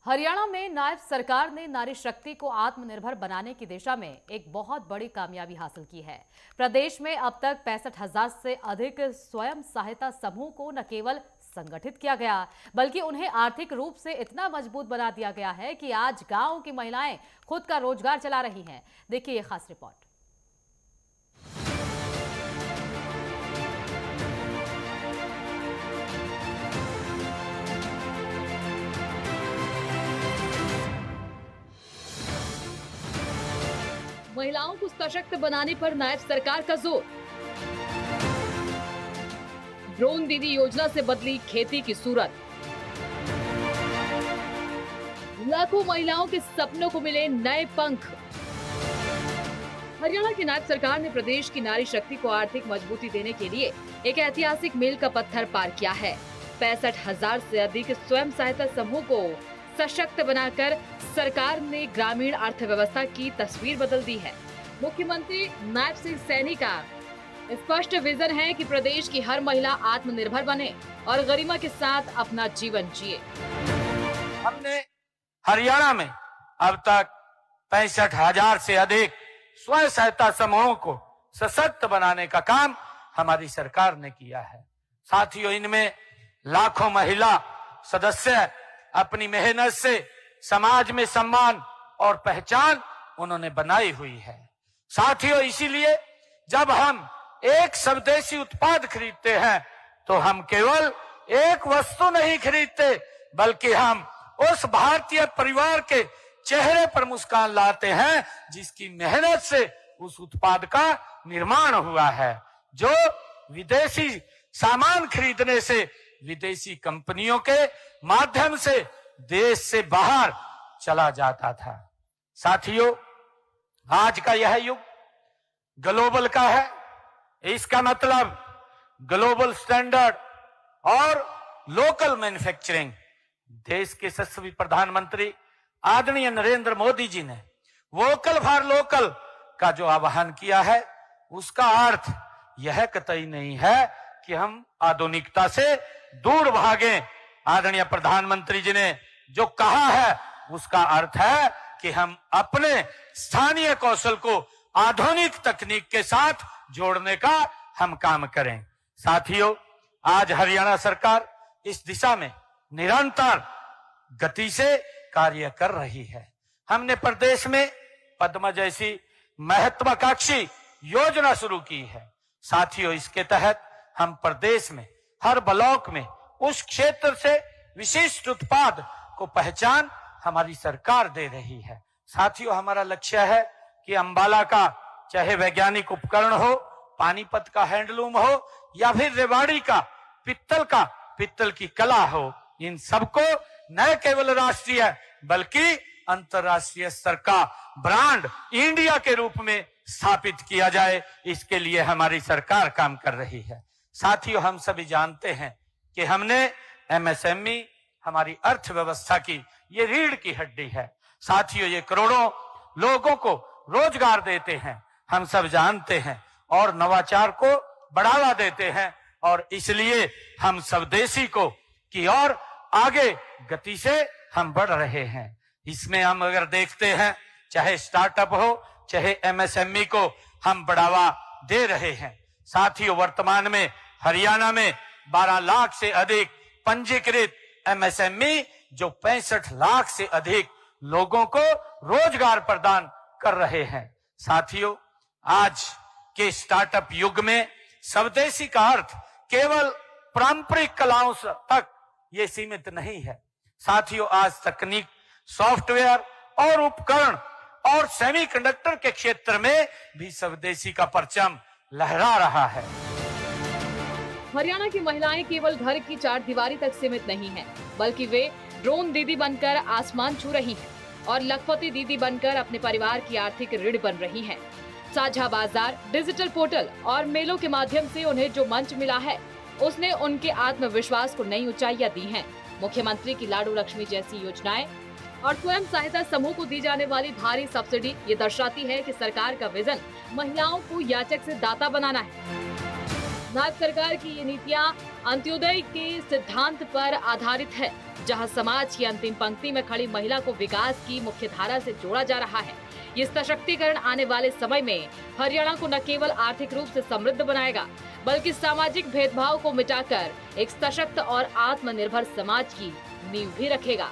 हरियाणा में नायब सरकार ने नारी शक्ति को आत्मनिर्भर बनाने की दिशा में एक बहुत बड़ी कामयाबी हासिल की है। प्रदेश में अब तक 65,000 से अधिक स्वयं सहायता समूह को न केवल संगठित किया गया, बल्कि उन्हें आर्थिक रूप से इतना मजबूत बना दिया गया है कि आज गांव की महिलाएं खुद का रोजगार चला रही हैं। देखिए ये खास रिपोर्ट। महिलाओं को सशक्त बनाने पर नायब सरकार का जोर। ड्रोन दीदी योजना से बदली खेती की सूरत। लाखों महिलाओं के सपनों को मिले नए पंख। हरियाणा की नायब सरकार ने प्रदेश की नारी शक्ति को आर्थिक मजबूती देने के लिए एक ऐतिहासिक मील का पत्थर पार किया है। 65,000 से अधिक स्वयं सहायता समूह को सशक्त बनाकर सरकार ने ग्रामीण अर्थव्यवस्था की तस्वीर बदल दी है। मुख्यमंत्री नायब सिंह सैनी का स्पष्ट विजन है कि प्रदेश की हर महिला आत्मनिर्भर बने और गरिमा के साथ अपना जीवन जिए। हमने हरियाणा में अब तक 65,000 से अधिक स्वयं सहायता समूहों को सशक्त बनाने का काम हमारी सरकार ने किया है। साथियों, इनमें लाखों महिला सदस्य अपनी मेहनत से समाज में सम्मान और पहचान उन्होंने बनाई हुई है। साथियों, इसीलिए जब हम एक स्वदेशी उत्पाद खरीदते हैं तो हम केवल एक वस्तु नहीं खरीदते, बल्कि हम उस भारतीय परिवार के चेहरे पर मुस्कान लाते हैं जिसकी मेहनत से उस उत्पाद का निर्माण हुआ है, जो विदेशी सामान खरीदने से विदेशी कंपनियों के माध्यम से देश से बाहर चला जाता था। साथियों, आज का यह युग ग्लोबल का है। इसका मतलब ग्लोबल स्टैंडर्ड और लोकल मैन्युफैक्चरिंग। देश के यशस्वी प्रधानमंत्री आदरणीय नरेंद्र मोदी जी ने वोकल फॉर लोकल का जो आह्वान किया है, उसका अर्थ यह कतई नहीं है कि हम आधुनिकता से दूर भागें। आदरणीय प्रधानमंत्री जी ने जो कहा है उसका अर्थ है कि हम अपने स्थानीय कौशल को आधुनिक तकनीक के साथ जोड़ने का हम काम करें। साथियों, आज हरियाणा सरकार इस दिशा में निरंतर गति से कार्य कर रही है। हमने प्रदेश में पद्मा जैसी महत्वाकांक्षी योजना शुरू की है। साथियों, इसके तहत हम प्रदेश में हर ब्लॉक में उस क्षेत्र से विशिष्ट उत्पाद को पहचान हमारी सरकार दे रही है। साथियों, हमारा लक्ष्य है कि अंबाला का चाहे वैज्ञानिक उपकरण हो, पानीपत का हैंडलूम हो, या फिर रेवाड़ी का पित्तल की कला हो, इन सबको न केवल राष्ट्रीय बल्कि अंतर्राष्ट्रीय स्तर का ब्रांड इंडिया के रूप में स्थापित किया जाए। इसके लिए हमारी सरकार काम कर रही है। साथियों, हम सभी जानते हैं कि हमने एमएसएमई हमारी अर्थव्यवस्था की ये रीढ़ की हड्डी है। साथियों, ये करोड़ों लोगों को रोजगार देते हैं, हम सब जानते हैं, और नवाचार को बढ़ावा देते हैं, और इसलिए हम स्वदेशी को की ओर आगे गति से हम बढ़ रहे हैं। इसमें हम अगर देखते हैं, चाहे स्टार्टअप हो चाहे एमएसएमई को हम बढ़ावा दे रहे हैं। साथियों, वर्तमान में हरियाणा में 12 लाख से अधिक पंजीकृत एमएसएमई जो 65 लाख से अधिक लोगों को रोजगार प्रदान कर रहे हैं। साथियों, आज के स्टार्टअप युग में स्वदेशी का अर्थ केवल पारंपरिक कलाओं तक ये सीमित नहीं है। साथियों, आज तकनीक, सॉफ्टवेयर और उपकरण और सेमीकंडक्टर के क्षेत्र में भी स्वदेशी का परचम लहरा रहा है। हरियाणा की महिलाएं केवल घर की चार दीवारी तक सीमित नहीं हैं, बल्कि वे ड्रोन दीदी बनकर आसमान छू रही हैं और लखपति दीदी बनकर अपने परिवार की आर्थिक रीढ़ बन रही हैं। साझा बाजार, डिजिटल पोर्टल और मेलों के माध्यम से उन्हें जो मंच मिला है, उसने उनके आत्मविश्वास को नई ऊंचाइयां दी हैं। मुख्यमंत्री की लाडू लक्ष्मी जैसी योजनाएं और स्वयं सहायता समूह को दी जाने वाली भारी सब्सिडी ये दर्शाती है कि सरकार का विजन महिलाओं को याचक से दाता बनाना है। नायब सरकार की ये नीतियां अंत्योदय के सिद्धांत पर आधारित है, जहां समाज की अंतिम पंक्ति में खड़ी महिला को विकास की मुख्य धारा से जोड़ा जा रहा है। ये सशक्तिकरण आने वाले समय में हरियाणा को न केवल आर्थिक रूप से समृद्ध बनाएगा, बल्कि सामाजिक भेदभाव को मिटाकर एक सशक्त और आत्मनिर्भर समाज की नींव भी रखेगा।